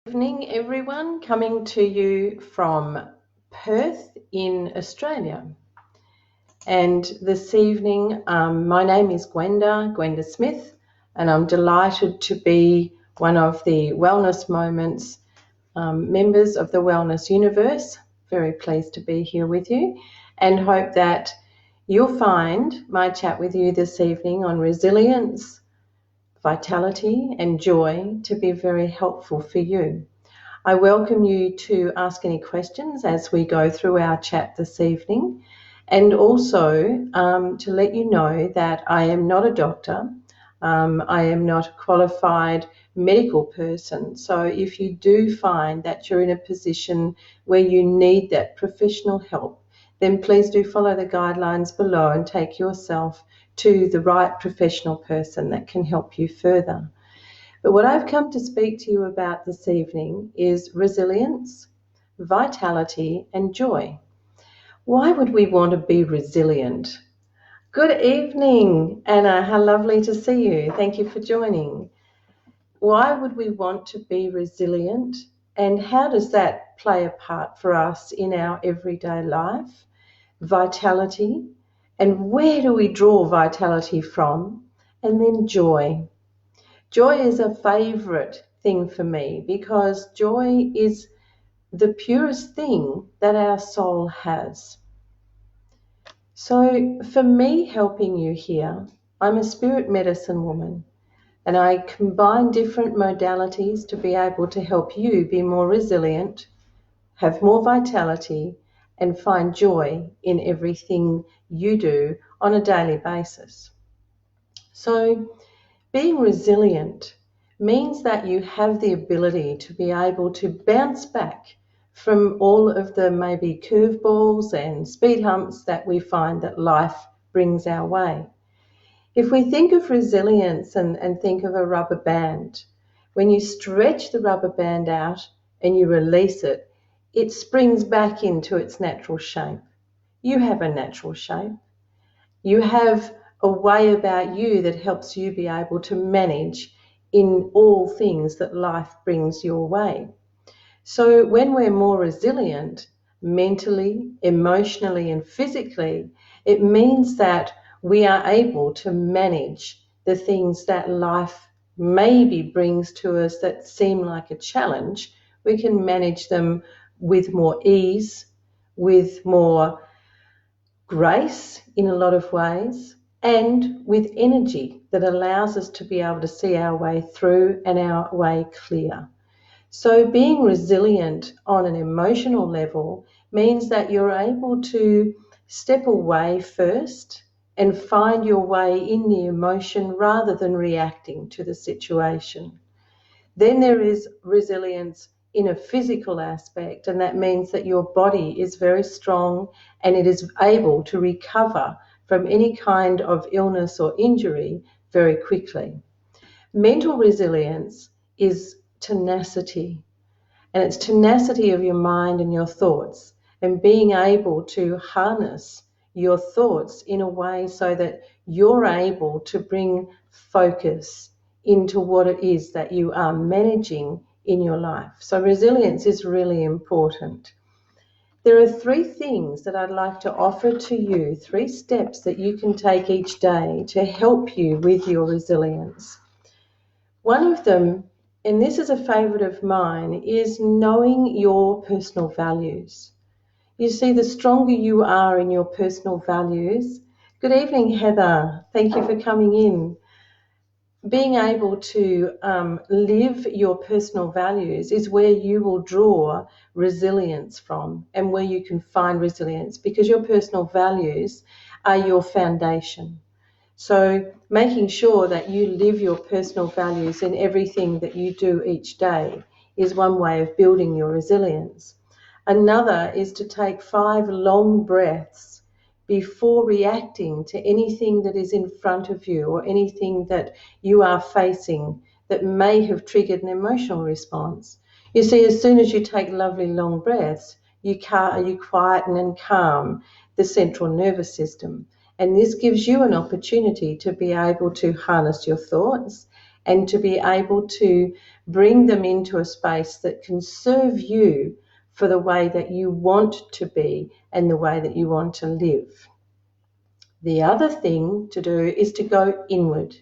Evening, everyone, coming to you from Perth in Australia. And this evening, my name is Gwenda Smith, and I'm delighted to be one of the Wellness Moments members of the Wellness Universe. Very pleased to be here with you, and hope that you'll find my chat with you this evening on resilience, vitality, and joy to be very helpful for you. I welcome you to ask any questions as we go through our chat this evening, and also to let you know that I am not a doctor. I am not a qualified medical person. So if you do find that you're in a position where you need that professional help, then please do follow the guidelines below and take yourself to the right professional person that can help you further. But what I've come to speak to you about this evening is resilience, vitality, and joy. Why would we want to be resilient? Good evening, Anna. How lovely to see you. Thank you for joining. Why would we want to be resilient, and how does that play a part for us in our everyday life? Vitality, and where do we draw vitality from? And then joy. Joy is a favourite thing for me because joy is the purest thing that our soul has. So for me helping you here, I'm a spirit medicine woman, and I combine different modalities to be able to help you be more resilient, have more vitality, and find joy in everything you do on a daily basis. So being resilient means that you have the ability to be able to bounce back from all of the maybe curveballs and speed humps that we find that life brings our way. If we think of resilience and think of a rubber band, when you stretch the rubber band out and you release it, it springs back into its natural shape. You have a natural shape. You have a way about you that helps you be able to manage in all things that life brings your way. So when we're more resilient, mentally, emotionally, and physically, it means that we are able to manage the things that life maybe brings to us that seem like a challenge. We can manage them with more ease, with more grace in a lot of ways, and with energy that allows us to be able to see our way through and our way clear. So being resilient on an emotional level means that you're able to step away first and find your way in the emotion rather than reacting to the situation. Then there is resilience in a physical aspect, and that means that your body is very strong and it is able to recover from any kind of illness or injury very quickly. Mental resilience is tenacity, and it's tenacity of your mind and your thoughts, and being able to harness your thoughts in a way so that you're able to bring focus into what it is that you are managing in your life. So resilience is really important. There are three things that I'd like to offer to you, three steps that you can take each day to help you with your resilience. One of them, and this is a favourite of mine, is knowing your personal values. You see, the stronger you are in your personal values. Good evening, Heather. Thank you for coming in. Being able to live your personal values is where you will draw resilience from and where you can find resilience, because your personal values are your foundation. So making sure that you live your personal values in everything that you do each day is one way of building your resilience. Another is to take 5 long breaths before reacting to anything that is in front of you or anything that you are facing that may have triggered an emotional response. You see, as soon as you take lovely long breaths, you quieten and calm the central nervous system. And this gives you an opportunity to be able to harness your thoughts and to be able to bring them into a space that can serve you for the way that you want to be and the way that you want to live. The other thing to do is to go inward.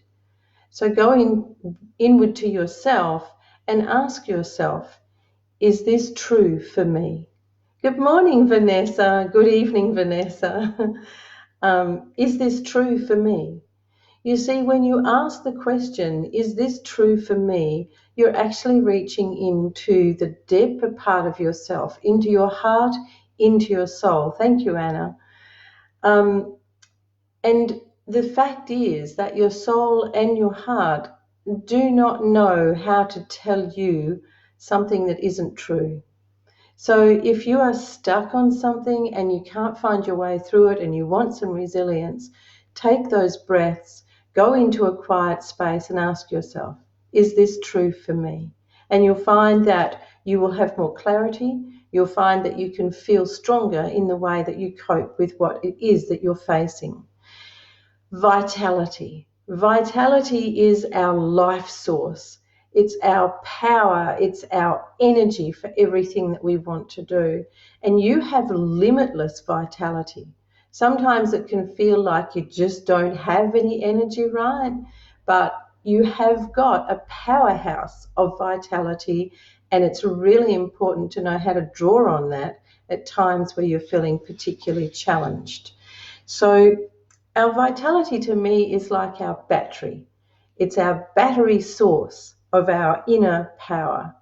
So go inward to yourself and ask yourself, is this true for me? Good morning, Vanessa. Good evening, Vanessa. Is this true for me? You see, when you ask the question, is this true for me? You're actually reaching into the deeper part of yourself, into your heart, into your soul. Thank you, Anna. And the fact is that your soul and your heart do not know how to tell you something that isn't true. So if you are stuck on something and you can't find your way through it and you want some resilience, take those breaths, go into a quiet space and ask yourself, is this true for me? And you'll find that you will have more clarity. You'll find that you can feel stronger in the way that you cope with what it is that you're facing. Vitality. Vitality is our life source. It's our power. It's our energy for everything that we want to do. And you have limitless vitality. Sometimes it can feel like you just don't have any energy, right? But you have got a powerhouse of vitality, and it's really important to know how to draw on that at times where you're feeling particularly challenged. So our vitality to me is like our battery. It's our battery source of our inner power.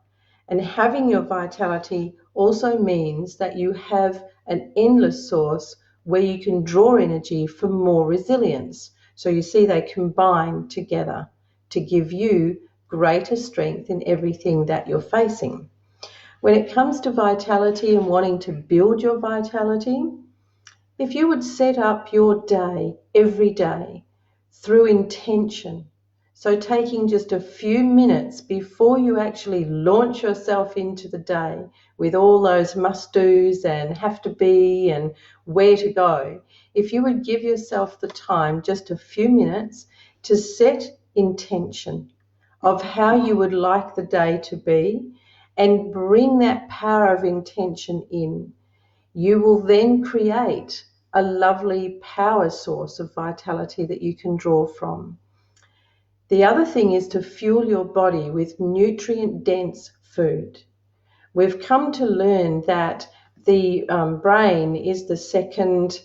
And having your vitality also means that you have an endless source where you can draw energy for more resilience. So you see they combine together to give you greater strength in everything that you're facing. When it comes to vitality and wanting to build your vitality, if you would set up your day every day through intention, so taking just a few minutes before you actually launch yourself into the day with all those must-dos and have to be and where to go, if you would give yourself the time, just a few minutes, to set intention of how you would like the day to be and bring that power of intention in, you will then create a lovely power source of vitality that you can draw from. The other thing is to fuel your body with nutrient-dense food. We've come to learn that the brain is the second,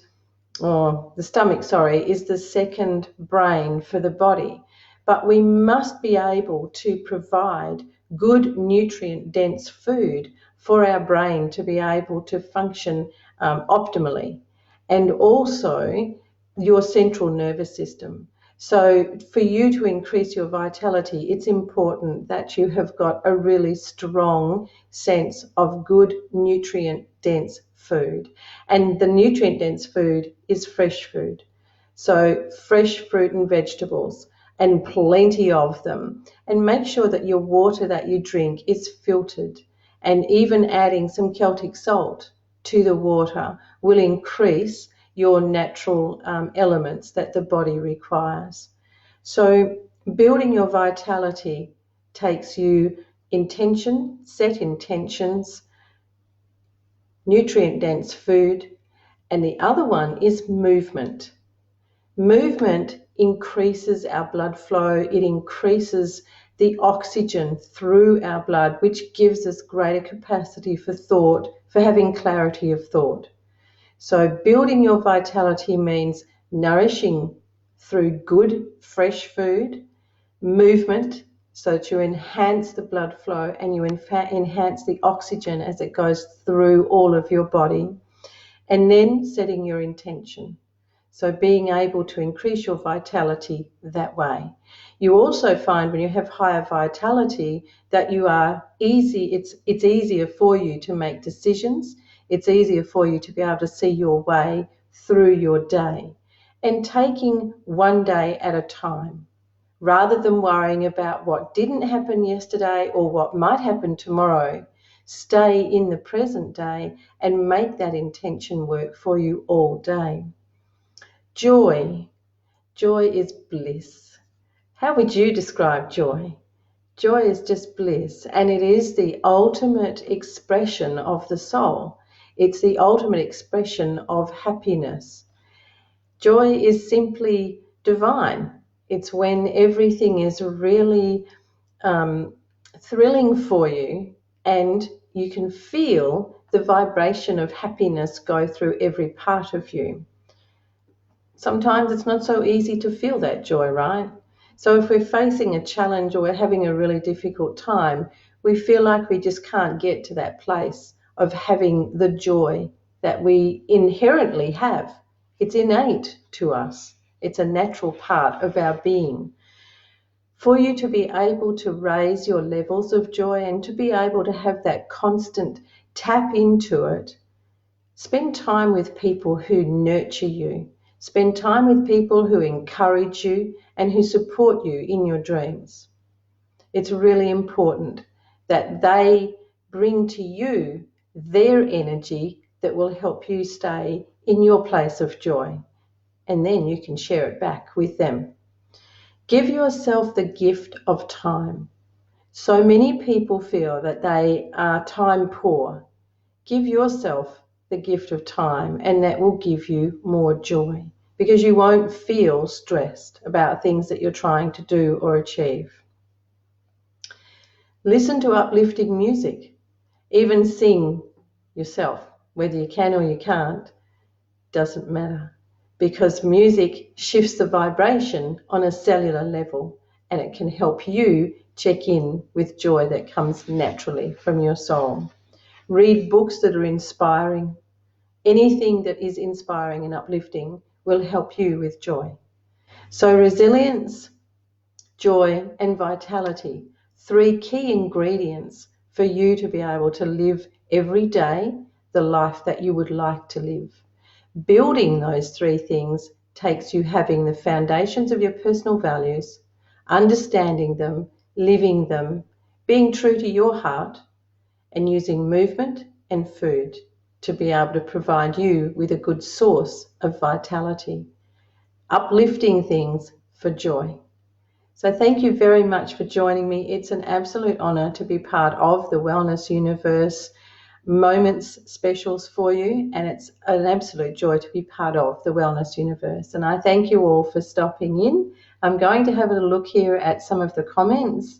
or the stomach, is the second brain for the body. But we must be able to provide good nutrient-dense food for our brain to be able to function optimally, and also your central nervous system. So for you to increase your vitality, it's important that you have got a really strong sense of good nutrient-dense food. And the nutrient-dense food is fresh food. So fresh fruit and vegetables, and plenty of them. And make sure that your water that you drink is filtered. And even adding some Celtic salt to the water will increase your natural elements that the body requires. So building your vitality takes you intention, set intentions, nutrient-dense food, and the other one is movement. Movement increases our blood flow. It increases the oxygen through our blood, which gives us greater capacity for thought, for having clarity of thought. So building your vitality means nourishing through good, fresh food, movement, so that you enhance the blood flow and you enhance the oxygen as it goes through all of your body, and then setting your intention. So being able to increase your vitality that way. You also find when you have higher vitality that you are it's easier for you to make decisions. It's easier for you to be able to see your way through your day, and taking one day at a time, rather than worrying about what didn't happen yesterday or what might happen tomorrow. Stay in the present day and make that intention work for you all day. Joy. Joy is bliss. How would you describe joy? Joy is just bliss, and it is the ultimate expression of the soul. It's the ultimate expression of happiness. Joy is simply divine. It's when everything is really thrilling for you, and you can feel the vibration of happiness go through every part of you. Sometimes it's not so easy to feel that joy, right? So if we're facing a challenge or we're having a really difficult time, we feel like we just can't get to that place of having the joy that we inherently have. It's innate to us. It's a natural part of our being. For you to be able to raise your levels of joy and to be able to have that constant tap into it, spend time with people who nurture you. Spend time with people who encourage you and who support you in your dreams. It's really important that they bring to you their energy that will help you stay in your place of joy, and then you can share it back with them. Give yourself the gift of time. So many people feel that they are time poor. Give yourself the gift of time, and that will give you more joy because you won't feel stressed about things that you're trying to do or achieve. Listen to uplifting music. Even sing yourself, whether you can or you can't, doesn't matter, because music shifts the vibration on a cellular level, and it can help you check in with joy that comes naturally from your soul. Read books that are inspiring. Anything that is inspiring and uplifting will help you with joy. So resilience, joy, and vitality, 3 key ingredients for you to be able to live every day the life that you would like to live. Building those 3 things takes you having the foundations of your personal values, understanding them, living them, being true to your heart, and using movement and food to be able to provide you with a good source of vitality. Uplifting things for joy. So thank you very much for joining me. It's an absolute honour to be part of the Wellness Universe Moments specials for you, and it's an absolute joy to be part of the Wellness Universe. And I thank you all for stopping in. I'm going to have a look here at some of the comments.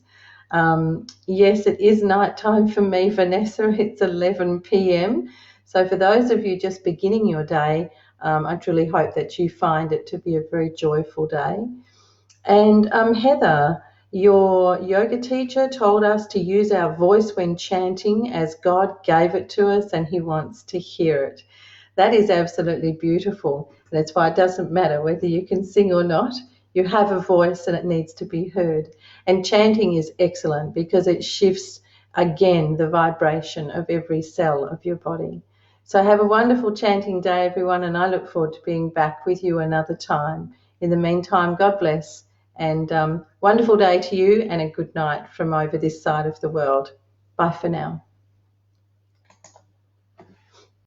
Yes, it is night time for me, Vanessa. It's 11 p.m. So for those of you just beginning your day, I truly hope that you find it to be a very joyful day. And Heather, your yoga teacher told us to use our voice when chanting as God gave it to us and he wants to hear it. That is absolutely beautiful. That's why it doesn't matter whether you can sing or not. You have a voice and it needs to be heard. And chanting is excellent because it shifts, again, the vibration of every cell of your body. So have a wonderful chanting day, everyone, and I look forward to being back with you another time. In the meantime, God bless, and wonderful day to you and a good night from over this side of the world. Bye for now.